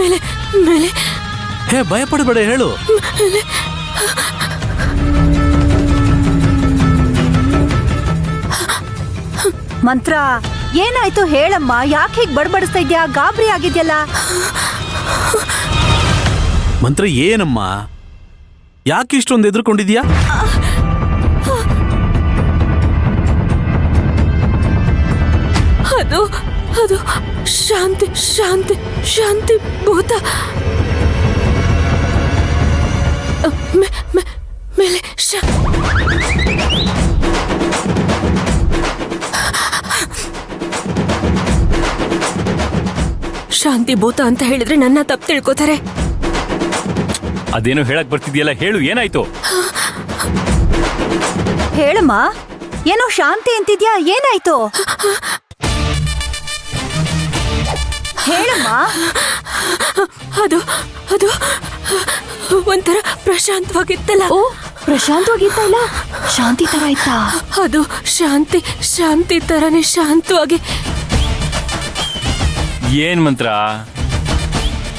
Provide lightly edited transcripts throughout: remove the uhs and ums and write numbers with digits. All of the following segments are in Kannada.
ಮೇಲೆ ಮೇಲೆ. ಹೇ, ಭಯ ಪಡಬೇಡ, ಹೇಳು. ಮಂತ್ರ ಏನಾಯ್ತು ಹೇಳಮ್ಮ, ಯಾಕೆ ಹೀಗೆ ಬಡಬಡಿಸ್ತಾ ಇದ್ಯಾ? ಗಾಬರಿ ಆಗಿದ್ಯಲ್ಲ. ಮಂತ್ರ ಏನಮ್ಮ, ಯಾಕೆ ಇಷ್ಟೊಂದು ಎದುರ್ಕೊಂಡಿದ್ಯಾ? ಅದು ಅದು ಶಾಂತಿ ಶಾಂತಿ ಶಾಂತಿ ಭೂತ. ಮೇಲೆ ಶಾಂತಿ ಭೂತ ಅಂತ ಹೇಳಿದ್ರೆ ನನ್ನ ತಪ್ಪು ತಿಳ್ಕೊತಾರೆ. ಅದೇನೋ ಹೇಳಕ್ ಬರ್ತಿದ್ಯಲ್ಲ, ಹೇಳು, ಏನಾಯ್ತು? ಹೇಳಮ್ಮ, ಏನೋ ಶಾಂತಿ ಅಂತಿದ್ಯಾ, ಏನಾಯ್ತು ಹೇಳಮ್ಮ. ಅದು ಅದು ಒಂಥರ ಪ್ರಶಾಂತವಾಗಿತ್ತಲ್ಲ. ಓ, ಪ್ರಶಾಂತವಾಗಿತ್ತ? ಇಲ್ಲ, ಶಾಂತಿ ತರ ಇತ್ತಾ? ಅದು ಶಾಂತಿ ಶಾಂತಿ ತರನೇ ಶಾಂತವಾಗಿ. ಏನ್ ಮಂತ್ರ,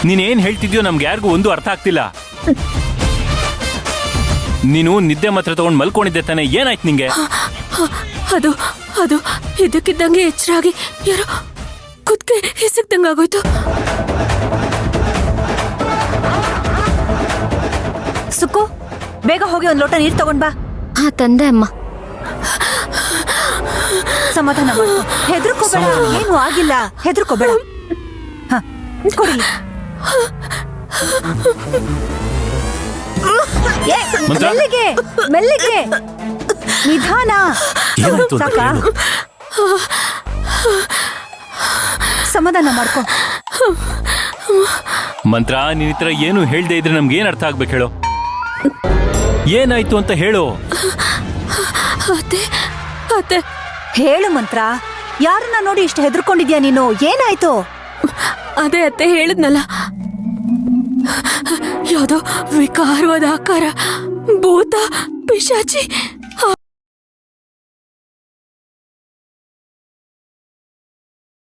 ನೀನೇನ್ ಹೇಳ್ತಿದ್ಯೋ ನಮ್ಗೆ ಯಾರಿಗೂ ಒಂದು ಅರ್ಥ ಆಗ್ತಿಲ್ಲ. ನೀನು ನಿದ್ದೆ ಮಾತ್ರ ತಗೊಂಡ್ ಮಲ್ಕೊಂಡಿದ್ದೆ ತಾನೆ, ಏನಾಯ್ತು ನಿಂಗೆ? ಅದು ಅದು ಇದಕ್ಕಿದ್ದಂಗೆ ಎಚ್ಚರಾಗಿ ಯಾರೋ ಕುದ್ಕೆ ಹಿಸಕ್ದಂಗಾಗೋಯ್ತು. ಸುಕ್ಕು, ಬೇಗ ಹೋಗಿ ಒಂದ್ ಲೋಟ ನೀರು ತಗೊಂಡ್ ಬಾ. ಹಾ, ತಂದೆ ಅಮ್ಮ. ಸಮಾಧಾನ ಮಾಡು, ಹೆದರ್ಕೋಬೇಡ, ಏನು ಆಗಿಲ್ಲ, ಹೆದರ್ಕೋಬೇಡ. ಕೊಡಿ. ಮೆಲ್ಲಿಗೆ ಮೆಲ್ಲಿಗೆ, ನಿಧಾನ. ಏನಾಯ್ತು ಅಂತ ಸಾಕ, ಹೇಳು. ಸಮಾಧಾನ ಮಾಡ್ಕೊ. ಮಂತ್ರ, ನೀನ್ ಈ ತರ ಏನು ಹೇಳ್ದೆ ಇದ್ರೆ ನಮ್ಗೆ ಏನ್ ಅರ್ಥ ಆಗ್ಬೇಕು ಹೇಳು? ಏನಾಯ್ತು ಅಂತ ಹೇಳು. ಅತ್ತೆ ಅತ್ತೆ, ಹೇಳು ಮಂತ್ರ, ಯಾರನ್ನ ನೋಡಿ ಇಷ್ಟು ಹೆದರ್ಕೊಂಡಿದ್ಯಾ ನೀನು? ಏನಾಯ್ತು? ಅದೇ ಅತ್ತೆ ಹೇಳಿದ್ನಲ್ಲ, ಯಾವುದೋ ವಿಕಾರವಾದ ಆಕಾರ, ಭೂತ ಪಿಶಾಚಿ